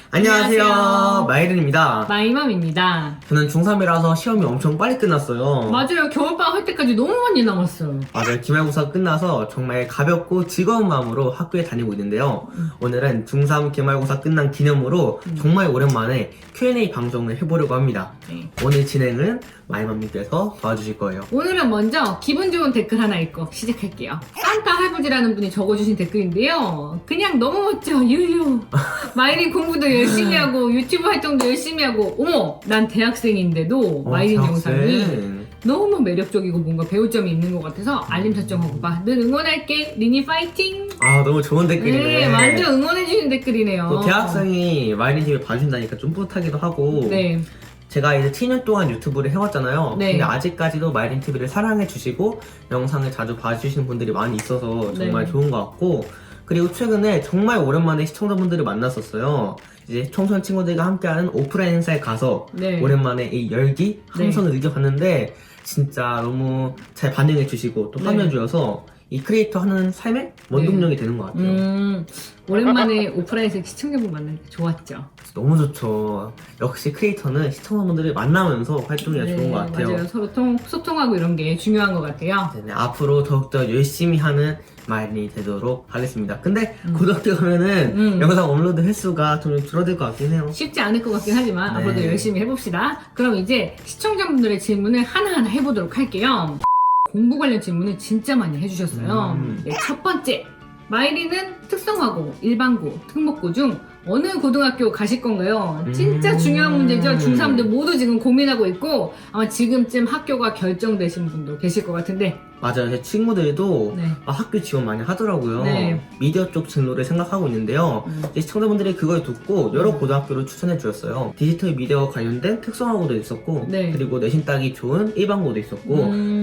안녕하세요. 안녕하세요. 마이른입니다. 마이맘입니다. 저는 중3이라서 시험이 엄청 빨리 끝났어요. 맞아요. 겨울방학 할 때까지 너무 많이 남았어요. 맞아요. 기말고사 끝나서 정말 가볍고 즐거운 마음으로 학교에 다니고 있는데요. 오늘은 중3 기말고사 끝난 기념으로 정말 오랜만에 Q&A 방송을 해보려고 합니다. 네. 오늘 진행은 마이맘님께서 도와주실 거예요. 오늘은 먼저 기분 좋은 댓글 하나 읽고 시작할게요. 산타 할부지라는 분이 적어주신 댓글인데요. 그냥 너무 멋져. 유유. 마이린 공부도 열심히 하고 유튜브 활동도 열심히 하고 어머 난 대학생인데도 마이린 영상이 대학생. 너무 매력적이고 뭔가 배울 점이 있는 것 같아서 알림 설정하고 봐. 늘 응원할게. 리니 파이팅. 아, 너무 좋은 댓글이네. 네, 완전 응원해주신 댓글이네요. 또 대학생이 마이린 TV 봐준다니까 좀 뿌듯하기도 하고. 네. 제가 이제 7년 동안 유튜브를 해왔잖아요. 네. 근데 아직까지도 마이린 TV를 사랑해주시고 영상을 자주 봐주시는 분들이 많이 있어서 정말 네. 좋은 것 같고, 그리고 최근에 정말 오랜만에 시청자분들을 만났었어요. 이제 청소년 친구들과 함께하는 오프라인 행사에 가서 네. 오랜만에 이 열기 함성을 느껴봤는데 진짜 너무 잘 반응해주시고 또 네. 화면주여서 이 크리에이터 하는 삶의 원동력이 되는 것 같아요. 오랜만에 오프라인에서 시청자분 만나니까 좋았죠. 너무 좋죠. 역시 크리에이터는 시청자분들을 만나면서 활동이 좋은 것 같아요. 맞아요. 서로 소통하고 이런 게 중요한 것 같아요. 네, 앞으로 더욱더 열심히 하는 마이린이 되도록 하겠습니다. 근데 고등학교 가면은 영상 업로드 횟수가 좀 줄어들 것 같긴 해요. 쉽지 않을 것 같긴 하지만 네. 앞으로도 열심히 해봅시다. 그럼 이제 시청자분들의 질문을 하나하나 해보도록 할게요. 공부 관련 질문을 진짜 많이 해주셨어요. 네, 첫 번째. 마이린은 특성화고, 일반고, 특목고 중 어느 고등학교 가실 건가요? 진짜 중요한 문제죠. 중3들 모두 지금 고민하고 있고 아마 지금쯤 학교가 결정되신 분도 계실 것 같은데 맞아요. 제 친구들도 네. 학교 지원 많이 하더라고요. 네. 미디어 쪽 진로를 생각하고 있는데요. 이제 시청자분들이 그걸 듣고 여러 고등학교를 추천해 주셨어요. 디지털 미디어 관련된 특성화고도 있었고, 네. 그리고 내신 따기 좋은 일반고도 있었고,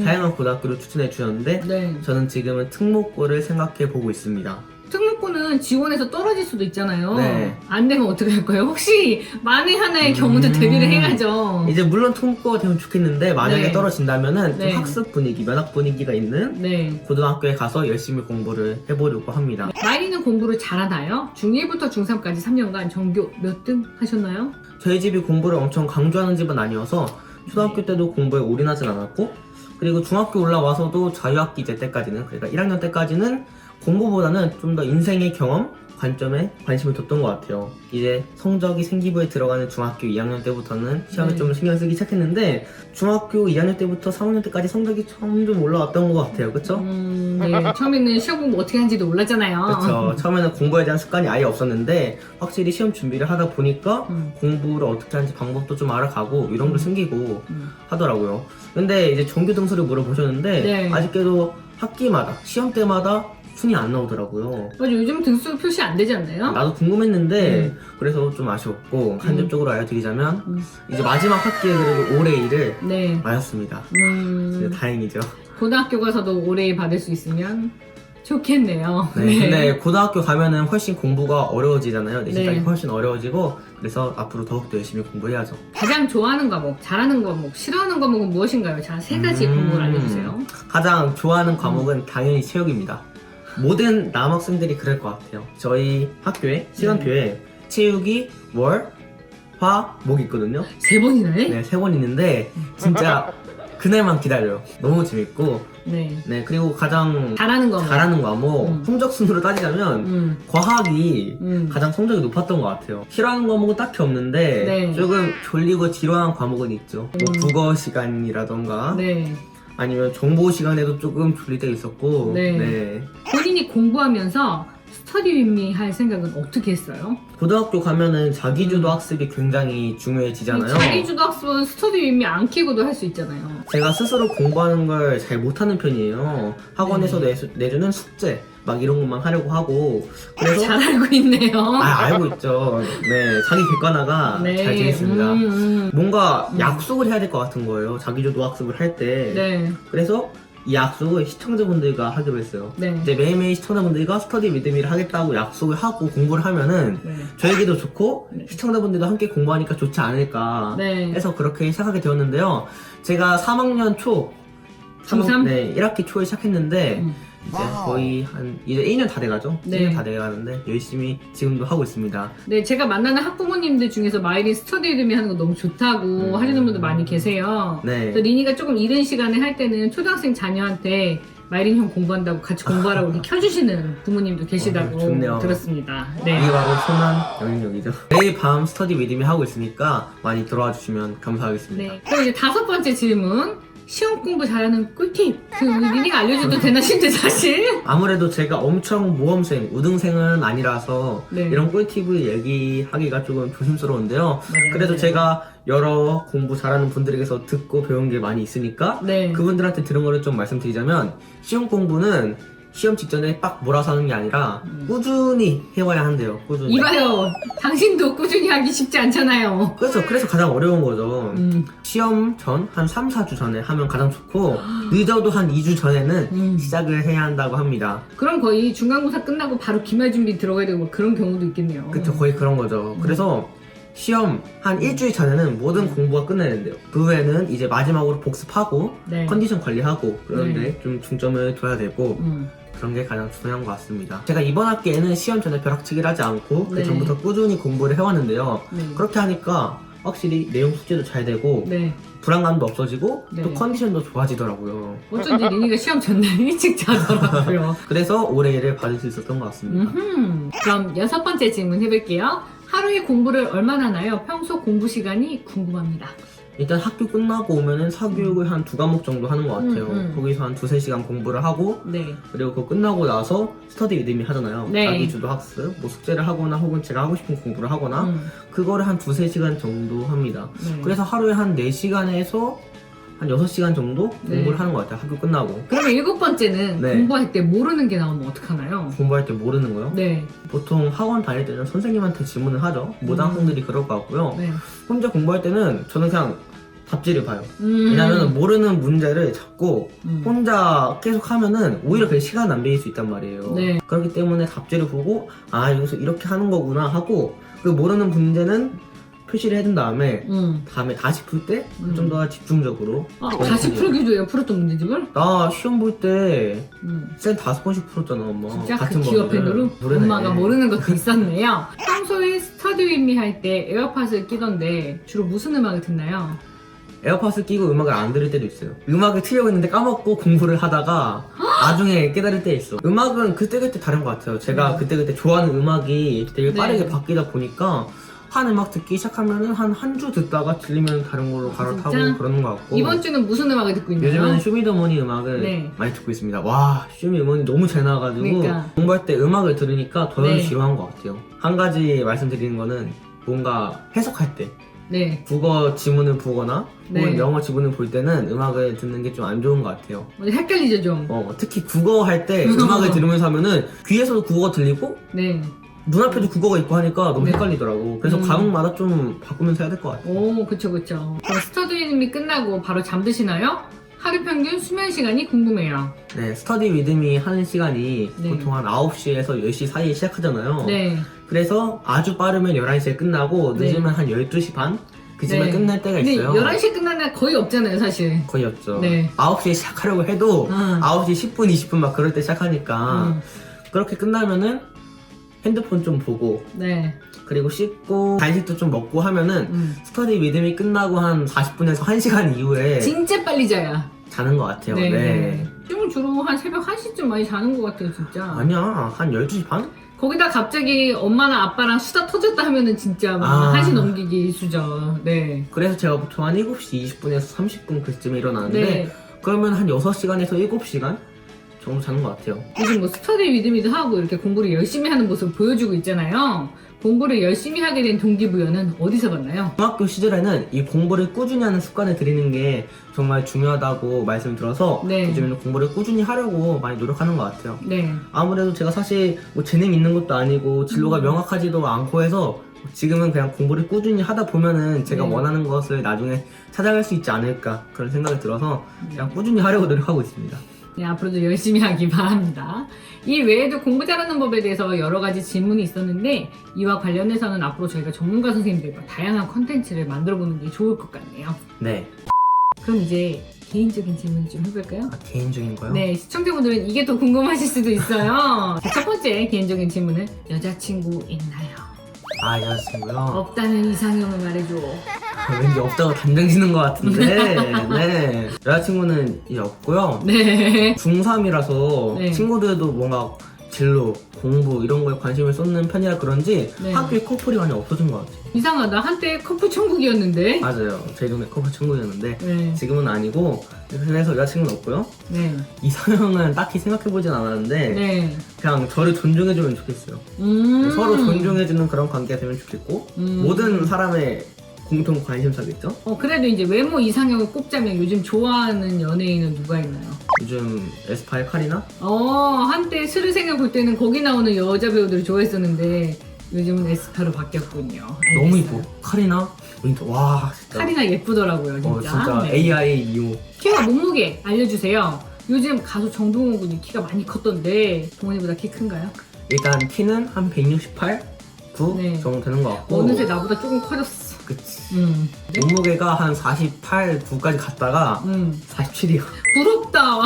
다양한 고등학교를 추천해 주셨는데, 네. 저는 지금은 특목고를 생각해 보고 있습니다. 특목고는 지원해서 떨어질 수도 있잖아요. 네. 안 되면 어떻게 할 거예요? 혹시 만에 하나의 경우도 대비를 해야죠. 이제 물론 특목고가 되면 좋겠는데 만약에 네. 떨어진다면은 네. 좀 학습 분위기, 면학 분위기가 있는 네. 고등학교에 가서 열심히 공부를 해보려고 합니다. 마이린은 공부를 잘하나요? 중1부터 중3까지 3년간 전교 몇 등 하셨나요? 저희 집이 공부를 엄청 강조하는 집은 아니어서 초등학교 때도 공부에 올인하진 않았고, 그리고 중학교 올라와서도 자유학기제 때까지는, 그러니까 1학년 때까지는 공부보다는 좀 더 인생의 경험, 관점에 관심을 뒀던 것 같아요. 이제 성적이 생기부에 들어가는 중학교 2학년 때부터는 시험에 좀 신경 쓰기 시작했는데, 중학교 2학년 때부터 3학년 때까지 성적이 점점 올라왔던 것 같아요. 그쵸? 네. 처음에는 시험 공부 어떻게 하는지도 몰랐잖아요. 그쵸. 처음에는 공부에 대한 습관이 아예 없었는데, 확실히 시험 준비를 하다 보니까 공부를 어떻게 하는지 방법도 좀 알아가고, 요령도 생기고 하더라고요. 근데 이제 정규 등수를 물어보셨는데, 네. 아직까지도 학기마다, 시험 때마다 순위 안 나오더라고요. 맞아, 요즘 등수 표시 안 되지 않나요? 나도 궁금했는데 그래서 좀 아쉬웠고, 간접적으로 알려드리자면 이제 마지막 학기에 그래도 올해 일을 네. 맞았습니다. 이제 다행이죠. 고등학교 가서도 올해 받을 수 있으면 좋겠네요. 네. 근데 고등학교 가면은 훨씬 공부가 어려워지잖아요. 내신까지 네. 훨씬 어려워지고, 그래서 앞으로 더욱더 열심히 공부해야죠. 가장 좋아하는 과목, 잘하는 과목, 싫어하는 과목은 무엇인가요? 자, 세 가지 과목을 알려주세요. 가장 좋아하는 과목은 당연히 체육입니다. 모든 남학생들이 그럴 것 같아요. 저희 학교에 시간표에 체육이 월, 화, 목 있거든요. 3번이나 해? 네, 3번 있는데 진짜 그날만 기다려요. 너무 재밌고. 네. 네, 그리고 가장 잘하는 과목. 잘하는 과목, 성적 순으로 따지자면 과학이 가장 성적이 높았던 것 같아요. 싫어하는 과목은 딱히 없는데 네. 조금 졸리고 지루한 과목은 있죠. 뭐 국어 시간이라던가 네. 아니면 정보 시간에도 조금 졸릴 때가 있었고. 네. 본인이 공부하면서 스터디 윈미 할 생각은 어떻게 했어요? 고등학교 가면은 자기주도 학습이 굉장히 중요해지잖아요. 자기주도 학습은 스터디 윈미 안 키고도 할 수 있잖아요. 제가 스스로 공부하는 걸 잘 못하는 편이에요. 학원에서 내주는 숙제 막 이런 것만 하려고 하고, 그래서 잘 알고 있네요. 알고 있죠. 네, 자기 객관화가 잘 되어 있습니다. 뭔가 약속을 해야 될 것 같은 거예요. 자기주도 학습을 할 때. 네. 그래서 이 약속을 시청자분들과 하기로 했어요. 네. 이제 매일매일 시청자분들과 스터디 미드미를 하겠다고 약속을 하고 공부를 하면은 네. 저에게도 좋고 네. 시청자분들도 함께 공부하니까 좋지 않을까 네. 해서 그렇게 시작하게 되었는데요. 제가 3학년 초 중3? 네, 1학기 초에 시작했는데 이제 거의 이제 1년 다 돼가죠? 네. 1년 다 돼가는데 열심히 지금도 하고 있습니다. 네, 제가 만나는 학부모님들 중에서 마이린 스터디 리듬이 하는 거 너무 좋다고 하시는 분들 많이 계세요. 네. 그래서 리니가 조금 이른 시간에 할 때는 초등학생 자녀한테 마이린 형 공부한다고 같이 공부하라고 이렇게 켜주시는 부모님도 계시다고 좋네요. 들었습니다. 네. 이게 바로 선한 영향력이죠. 매일 밤 스터디 리듬이 하고 있으니까 많이 들어와 주시면 감사하겠습니다. 네. 그럼 이제 5번째 질문. 시험 공부 잘하는 꿀팁. 리니가 알려줘도 되나 싶은데 사실. 아무래도 제가 엄청 모험생, 우등생은 아니라서 네. 이런 꿀팁을 얘기하기가 조금 조심스러운데요. 맞아요. 그래도 제가 여러 공부 잘하는 분들에게서 듣고 배운 게 많이 있으니까 네. 그분들한테 들은 거를 좀 말씀드리자면 시험 공부는 시험 직전에 빡 몰아서 하는 게 아니라 꾸준히 해와야 한대요. 꾸준히. 이봐요. 당신도 꾸준히 하기 쉽지 않잖아요. 그래서 가장 어려운 거죠. 시험 전 한 3, 4주 전에 하면 가장 좋고 늦어도 한 2주 전에는 시작을 해야 한다고 합니다. 그럼 거의 중간고사 끝나고 바로 기말 준비 들어가야 되고 뭐 그런 경우도 있겠네요. 그쵸, 거의 그런 거죠. 그래서 시험 한 일주일 전에는 모든 공부가 끝나야 된대요. 그 후에는 이제 마지막으로 복습하고 네. 컨디션 관리하고 그런데 좀 중점을 둬야 되고 그런 게 가장 중요한 것 같습니다. 제가 이번 학기에는 시험 전에 벼락치기를 하지 않고 네. 그 전부터 꾸준히 공부를 해왔는데요. 네. 그렇게 하니까 확실히 내용 숙제도 잘 되고 네. 불안감도 없어지고 네. 또 컨디션도 좋아지더라고요. 어쩐지 리니가 시험 전날 일찍 자더라고요. 그래서 올해를 받을 수 있었던 것 같습니다. 그럼 6번째 질문 해볼게요. 하루에 공부를 얼마나 하나요? 평소 공부 시간이 궁금합니다. 일단 학교 끝나고 오면은 사교육을 한 2과목 정도 하는 것 같아요. 거기서 한 2-3시간 공부를 하고 네. 그리고 그거 끝나고 나서 스터디 리듬이 하잖아요. 네. 자기 주도 학습, 뭐 숙제를 하거나 혹은 제가 하고 싶은 공부를 하거나 그거를 한 2-3시간 정도 합니다. 네. 그래서 하루에 한 4시간에서 한 6시간 정도 네. 공부를 하는 것 같아요. 학교 끝나고. 그러면 7번째는 네. 공부할 때 모르는 게 나오면 어떡하나요? 공부할 때 모르는 거요? 네. 보통 학원 다닐 때는 선생님한테 질문을 하죠. 모든 학생들이 그럴 것 같고요. 네. 혼자 공부할 때는 저는 그냥 답지를 봐요. 왜냐면 모르는 문제를 자꾸 혼자 계속 하면은 오히려 그게 시간 낭비일 수 있단 말이에요. 네. 그렇기 때문에 답지를 보고 아 여기서 이렇게 하는 거구나 하고 그 모르는 문제는 표시를 해둔 다음에 다음에 다시 풀 때 좀 더 집중적으로 다시 풀기도 해요? 풀었던 문제집을? 나 시험 볼 때 쌤 5번씩 풀었잖아 엄마. 진짜 같은 그 기어 범위를. 펜으로? 모르네. 엄마가 모르는 것도 있었네요. 평소에 스터디 윈미 할 때 에어팟을 끼던데 주로 무슨 음악을 듣나요? 에어팟을 끼고 음악을 안 들을 때도 있어요. 음악을 틀려고 했는데 까먹고 공부를 하다가 나중에 깨달을 때 있어. 음악은 그때그때 다른 것 같아요. 제가 그때그때 좋아하는 음악이 되게 네. 빠르게 바뀌다 보니까 한 음악 듣기 시작하면은 한 주 듣다가 들리면 다른 걸로 갈아타고 진짜? 그러는 것 같고 이번 주는 무슨 음악을 듣고 있나요? 요즘에는 쇼미더머니 음악을 네. 많이 듣고 있습니다. 와 쇼미더머니 너무 잘 나와가지고 그러니까. 공부할 때 음악을 들으니까 더 네. 지루한 것 같아요. 한 가지 말씀드리는 거는 뭔가 해석할 때 네. 국어 지문을 보거나 혹은 네. 영어 지문을 볼 때는 음악을 듣는 게 좀 안 좋은 것 같아요. 헷갈리죠 좀. 특히 국어 할 때 음악을 들으면서 하면은 귀에서도 국어가 들리고 네. 눈앞에도 국어가 있고 하니까 너무 네. 헷갈리더라고. 그래서 과목마다 좀 바꾸면서 해야 될 것 같아요. 오, 그쵸. 그럼 스터디 윈미 끝나고 바로 잠드시나요? 하루 평균 수면 시간이 궁금해요. 네, 스터디 리듬이 하는 시간이 네. 보통 한 9시에서 10시 사이에 시작하잖아요. 네. 그래서 아주 빠르면 11시에 끝나고 네. 늦으면 한 12시 반? 그쯤에 네. 끝날 때가 근데 있어요. 11시에 끝나는 날 거의 없잖아요, 사실. 거의 없죠. 네. 9시에 시작하려고 해도 9시 10분, 20분 막 그럴 때 시작하니까 그렇게 끝나면은 핸드폰 좀 보고 네. 그리고 씻고 간식도 좀 먹고 하면은 스터디 리듬이 끝나고 한 40분에서 1시간 이후에 진짜 빨리 자야. 자는 것 같아요. 네. 네. 지금 주로 한 새벽 1시쯤 많이 자는 것 같아요, 진짜. 아니야, 한 12시 반? 거기다 갑자기 엄마랑 아빠랑 수다 터졌다 하면은 진짜 막 아. 1시 넘기기 일수죠. 네. 그래서 제가 보통 한 7시 20분에서 30분 그쯤에 일어나는데 네. 그러면 한 6시간에서 7시간 정도 자는 것 같아요. 요즘 뭐 스터디 리듬이도 하고 이렇게 공부를 열심히 하는 모습을 보여주고 있잖아요. 공부를 열심히 하게 된 동기부여는 어디서 봤나요? 중학교 시절에는 이 공부를 꾸준히 하는 습관을 들이는 게 정말 중요하다고 말씀을 들어서 네. 요즘에는 공부를 꾸준히 하려고 많이 노력하는 것 같아요. 네. 아무래도 제가 사실 뭐 재능 있는 것도 아니고 진로가 명확하지도 않고 해서 지금은 그냥 공부를 꾸준히 하다 보면은 제가 네. 원하는 것을 나중에 찾아갈 수 있지 않을까 그런 생각이 들어서 그냥 꾸준히 하려고 노력하고 있습니다. 네, 앞으로도 열심히 하기 바랍니다. 이 외에도 공부 잘하는 법에 대해서 여러 가지 질문이 있었는데 이와 관련해서는 앞으로 저희가 전문가 선생님들과 다양한 컨텐츠를 만들어 보는 게 좋을 것 같네요. 네. 그럼 이제 개인적인 질문 좀 해볼까요? 아, 개인적인 거요? 네, 시청자분들은 이게 더 궁금하실 수도 있어요. 자, 첫 번째 개인적인 질문은 여자친구 있나요? 아, 여자친구요? 없다는 이상형을 말해줘. 왠지 없다고 단정지는 것 같은데. 네. 여자친구는 이제 없고요. 네. 중3이라서 네. 친구들도 뭔가 진로, 공부 이런 거에 관심을 쏟는 편이라 그런지 네. 학교에 커플이 많이 없어진 것 같아요. 이상하다. 한때 커플 천국이었는데. 맞아요. 제 동네 커플 친구였는데 네. 지금은 아니고, 그래서 여자친구는 없고요. 네. 이상형은 딱히 생각해보진 않았는데 네. 그냥 저를 존중해주면 좋겠어요. 서로 존중해주는 그런 관계가 되면 좋겠고 모든 사람의 공통 관심사겠죠? 그래도 이제 외모 이상형을 꼽자면 요즘 좋아하는 연예인은 누가 있나요? 요즘 에스파의 카리나? 한때 스르생을 볼 때는 거기 나오는 여자 배우들을 좋아했었는데 요즘은 에스파로 바뀌었군요. 너무 알겠어요. 이뻐. 카리나? 윈터. 와 진짜. 카리나 예쁘더라고요, 진짜. 진짜 네. AI 미모. 키와 몸무게 알려주세요. 요즘 가수 정동원 군이 키가 많이 컸던데 동원이보다 키 큰가요? 일단 키는 한 168, 9 네. 정도 되는 것 같고. 어느새 나보다 조금 커졌어. 그치. 네? 몸무게가 한 48, 9까지 갔다가 47이야. 부럽다.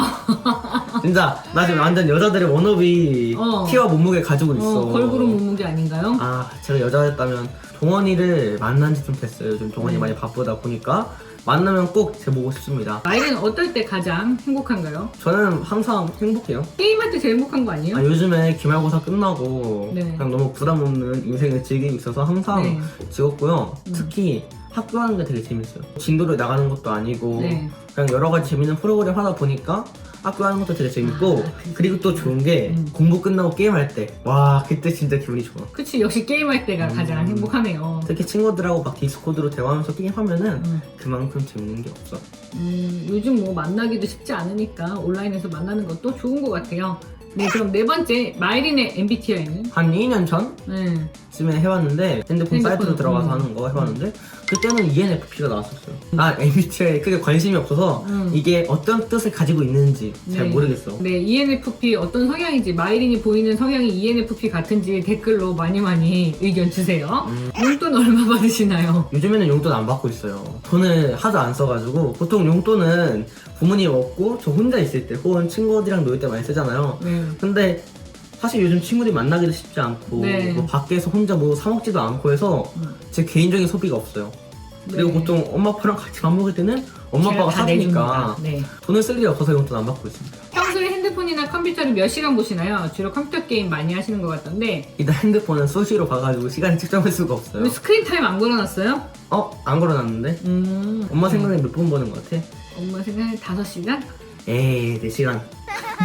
진짜 나 지금 완전 여자들의 워너비 키와 몸무게 가지고 있어. 걸그룹 몸무게 아닌가요? 아, 제가 여자였다면 동원이를 만난 지 좀 됐어요. 요즘 동원이 네. 많이 바쁘다 보니까 만나면 꼭 재보고 싶습니다. 마일은 어떨 때 가장 행복한가요? 저는 항상 행복해요. 게임할 때 제일 행복한 거 아니에요? 요즘에 기말고사 끝나고 네. 그냥 너무 부담 없는 인생을 즐기고 있어서 항상 네. 즐겁고요. 특히 학교 하는 게 되게 재밌어요. 진도를 나가는 것도 아니고 네. 그냥 여러 가지 재밌는 프로그램 하다 보니까 학교 하는 것도 되게 재밌고 그리고 또 좋은 게 공부 끝나고 게임할 때 와 그때 진짜 기분이 좋아. 그치, 역시 게임할 때가 가장 행복하네요. 특히 친구들하고 막 디스코드로 대화하면서 게임하면은 그만큼 재밌는 게 없어. 요즘 뭐 만나기도 쉽지 않으니까 온라인에서 만나는 것도 좋은 것 같아요. 네, 그럼 네 번째, 마이린의 MBTI는? 한 2년 전쯤에 네. 해봤는데 핸드폰 사이트로 들어가서 하는 거 해봤는데 그때는 ENFP가 나왔었어요. 나 MBTI에 크게 관심이 없어서 이게 어떤 뜻을 가지고 있는지 잘 네. 모르겠어. 네, ENFP 어떤 성향인지, 마이린이 보이는 성향이 ENFP 같은지 댓글로 많이 의견 주세요. 용돈 얼마 받으시나요? 요즘에는 용돈 안 받고 있어요. 돈을 하도 안 써가지고 보통 용돈은 부모님 없고 저 혼자 있을 때 혹은 친구들이랑 놀 때 많이 쓰잖아요. 네. 근데 사실 요즘 친구들이 만나기도 쉽지 않고 네. 뭐 밖에서 혼자 뭐 사 먹지도 않고 해서 제 개인적인 소비가 없어요. 그리고 네. 보통 엄마 아빠랑 같이 밥 먹을 때는 엄마 제가 아빠가 다 사주니까 내줍니다. 네. 돈을 쓸 일이 없어서 용돈 안 받고 있습니다. 평소에 핸드폰이나 컴퓨터를 몇 시간 보시나요? 주로 컴퓨터 게임 많이 하시는 것 같던데 일단 핸드폰은 수시로 봐가지고 시간을 측정할 수가 없어요. 왜 스크린 타임 안 걸어놨어요? 안 걸어놨는데? 엄마 생각에 몇 분 보는 것 같아? 엄마 생각에 5시간? 에이 4시간.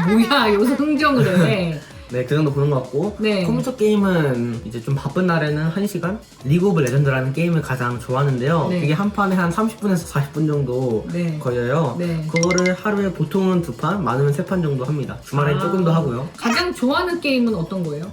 뭐야, 여기서 흥정을 해. 네, 그 정도 보는 것 같고 네. 컴퓨터 게임은 이제 좀 바쁜 날에는 1시간? 리그 오브 레전드라는 게임을 가장 좋아하는데요. 네. 이게 한 판에 한 30분에서 40분 정도 네. 걸려요. 네. 그거를 하루에 보통은 2판, 많으면 3판 정도 합니다. 주말엔 조금 더 하고요. 가장 좋아하는 게임은 어떤 거예요?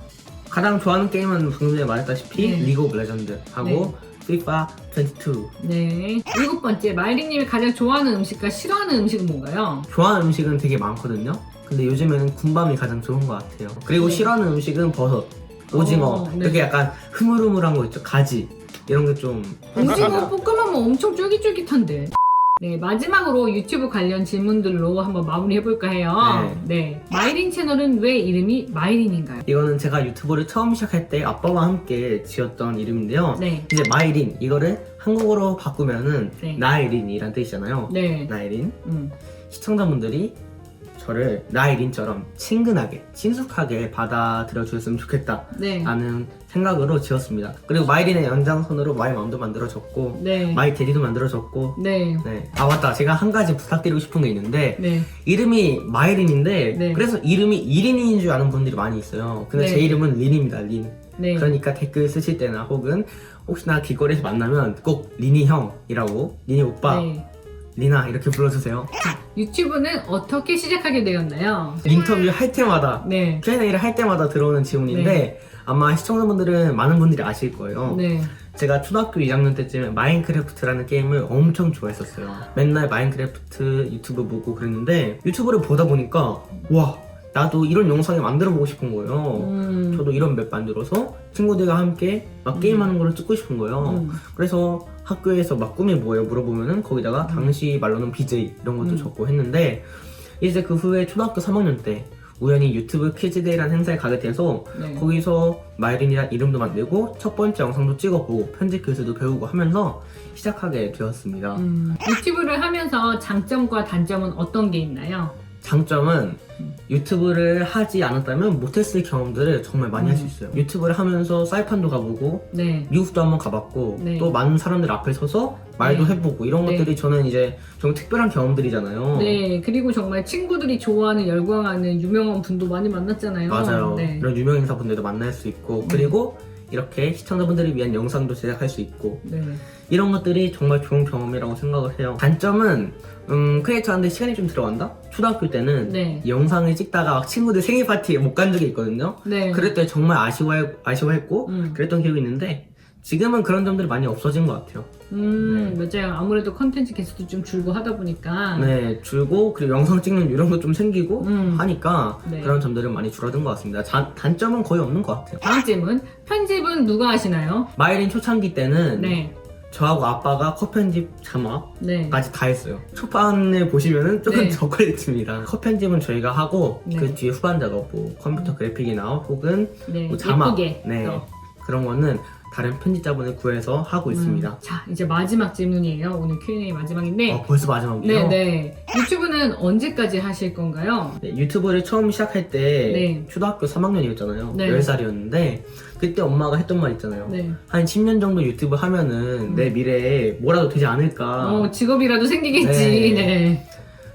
가장 좋아하는 게임은 방금 전에 말했다시피 네. 리그 오브 레전드 하고 FIFA 22. 네. 7번째, 마이린님이 가장 좋아하는 음식과 싫어하는 음식은 뭔가요? 좋아하는 음식은 되게 많거든요. 근데 요즘에는 군밤이 가장 좋은 것 같아요. 그리고 네. 싫어하는 음식은 버섯, 오징어, 네. 이렇게 약간 흐물흐물한 거 있죠. 가지 이런 게 좀. 오징어 볶음하면 엄청 쫄깃쫄깃한데. 네, 마지막으로 유튜브 관련 질문들로 한번 마무리해볼까 해요. 네. 마이린 채널은 왜 이름이 마이린인가요? 이거는 제가 유튜브를 처음 시작할 때 아빠와 함께 지었던 이름인데요. 네. 이제 마이린 이거를 한국어로 바꾸면은 네. 나이린이란 뜻이잖아요. 네. 나이린. 음. 시청자분들이 저를 나이린처럼 친근하게 친숙하게 받아들여 주셨으면 좋겠다 네. 라는 생각으로 지었습니다. 그리고 마이린의 연장선으로 마이맘도 만들어졌고 네. 마이데디도 만들어졌고 네. 네. 아 맞다, 제가 한 가지 부탁드리고 싶은 게 있는데 네. 이름이 마이린인데 네. 그래서 이름이 1인인 줄 아는 분들이 많이 있어요. 근데 네. 제 이름은 린입니다. 린. 네. 그러니까 댓글 쓰실 때나 혹은 혹시나 길거리에서 만나면 꼭 린이 형이라고, 린이 오빠, 네. 리나 이렇게 불러주세요. 유튜브는 어떻게 시작하게 되었나요? 인터뷰 할 때마다 네. Q&A를 할 때마다 들어오는 질문인데 네. 아마 시청자분들은 많은 분들이 아실 거예요. 네. 제가 초등학교 2학년 때쯤에 마인크래프트라는 게임을 엄청 좋아했었어요. 맨날 마인크래프트 유튜브 보고 그랬는데 유튜브를 보다 보니까 와, 나도 이런 영상을 만들어 보고 싶은 거예요. 저도 이런 맵 만들어서 친구들과 함께 막 게임하는 거를 찍고 싶은 거예요. 그래서 학교에서 막 꿈이 뭐예요? 물어보면은 거기다가 당시 말로는 BJ 이런 것도 적고 했는데 이제 그 후에 초등학교 3학년 때 우연히 유튜브 키즈데이라는 행사에 가게 돼서 네. 거기서 마이린이란 이름도 만들고 첫 번째 영상도 찍어보고 편집 기술도 배우고 하면서 시작하게 되었습니다. 유튜브를 하면서 장점과 단점은 어떤 게 있나요? 장점은 유튜브를 하지 않았다면 못했을 경험들을 정말 많이 할 수 있어요. 유튜브를 하면서 사이판도 가보고 네. 미국도 한번 가봤고 네. 또 많은 사람들 앞에 서서 말도 네. 해보고 이런 네. 것들이 저는 이제 좀 특별한 경험들이잖아요. 네, 그리고 정말 친구들이 좋아하는 열광하는 유명한 분도 많이 만났잖아요. 맞아요. 네. 이런 유명 인사분들도 만날 수 있고 그리고 이렇게 시청자분들을 위한 영상도 제작할 수 있고 네. 이런 것들이 정말 좋은 경험이라고 생각을 해요. 단점은 크리에이터한테 시간이 좀 들어간다? 초등학교 때는 네. 이 영상을 찍다가 막 친구들 생일 파티에 못 간 적이 있거든요. 네. 그럴 때 정말 아쉬워했고 그랬던 기억이 있는데 지금은 그런 점들이 많이 없어진 것 같아요. 맞아요. 아무래도 컨텐츠 개수도 좀 줄고 하다 보니까. 네, 줄고 그리고 영상 찍는 요령도 좀 생기고 하니까 네. 그런 점들은 많이 줄어든 것 같습니다. 단점은 거의 없는 것 같아요. 다음 질문. 편집은 누가 하시나요? 마이린 초창기 때는 네. 저하고 아빠가 컷 편집 자막까지 네. 다 했어요. 초반에 보시면은 조금 네. 저퀄리티입니다. 컷 편집은 저희가 하고 네. 그 뒤에 후반 작업, 뭐 컴퓨터 그래픽이나 혹은 네. 뭐 자막, 예쁘게. 네 또. 그런 거는 다른 편집자분을 구해서 하고 있습니다. 자, 이제 마지막 질문이에요. 오늘 Q&A 마지막인데. 벌써 마지막이에요? 네. 유튜브는 언제까지 하실 건가요? 네, 유튜브를 처음 시작할 때 네. 초등학교 3학년이었잖아요. 네. 10살이었는데 그때 엄마가 했던 말 있잖아요. 네. 한 10년 정도 유튜브 하면은 내 미래에 뭐라도 되지 않을까. 직업이라도 생기겠지. 네. 네.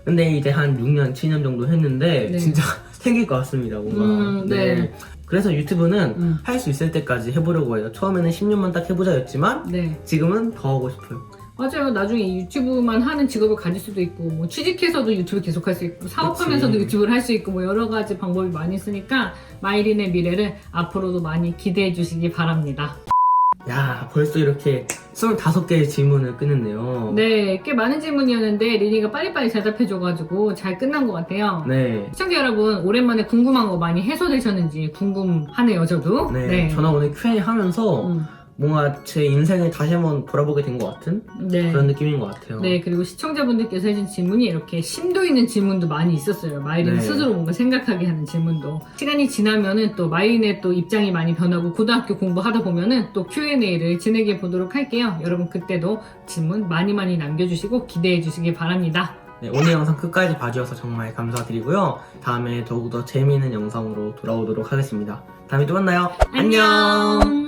근데 이제 한 6년, 7년 정도 했는데 네. 진짜 생길 것 같습니다. 뭔가. 네. 그래서 유튜브는 음. 할 수 있을 때까지 해보려고 해요. 처음에는 10년만 딱 해보자였지만 네. 지금은 더 하고 싶어요. 맞아요. 나중에 유튜브만 하는 직업을 가질 수도 있고, 뭐 취직해서도 유튜브 계속 할 수 있고, 사업하면서도 그치. 유튜브를 할 수 있고, 뭐 여러 가지 방법이 많이 있으니까 마이린의 미래를 앞으로도 많이 기대해 주시기 바랍니다. 야, 벌써 이렇게 25개의 질문을 끝냈네요. 네, 꽤 많은 질문이었는데 리니가 빨리빨리 대답해줘가지고 잘 끝난 것 같아요. 네. 시청자 여러분, 오랜만에 궁금한 거 많이 해소되셨는지 궁금하네요, 저도. 네. 저는 오늘 Q&A 하면서 음, 뭔가 제 인생을 다시 한번 돌아보게 된 것 같은 네. 그런 느낌인 것 같아요. 네, 그리고 시청자분들께서 해준 질문이 이렇게 심도 있는 질문도 많이 있었어요. 마이린 네. 스스로 뭔가 생각하게 하는 질문도. 시간이 지나면은 또 마이린의 또 입장이 많이 변하고 고등학교 공부하다 보면은 또 Q&A를 진행해 보도록 할게요. 여러분 그때도 질문 많이 남겨주시고 기대해 주시기 바랍니다. 네, 오늘 영상 끝까지 봐주셔서 정말 감사드리고요. 다음에 더욱더 재미있는 영상으로 돌아오도록 하겠습니다. 다음에 또 만나요. 안녕!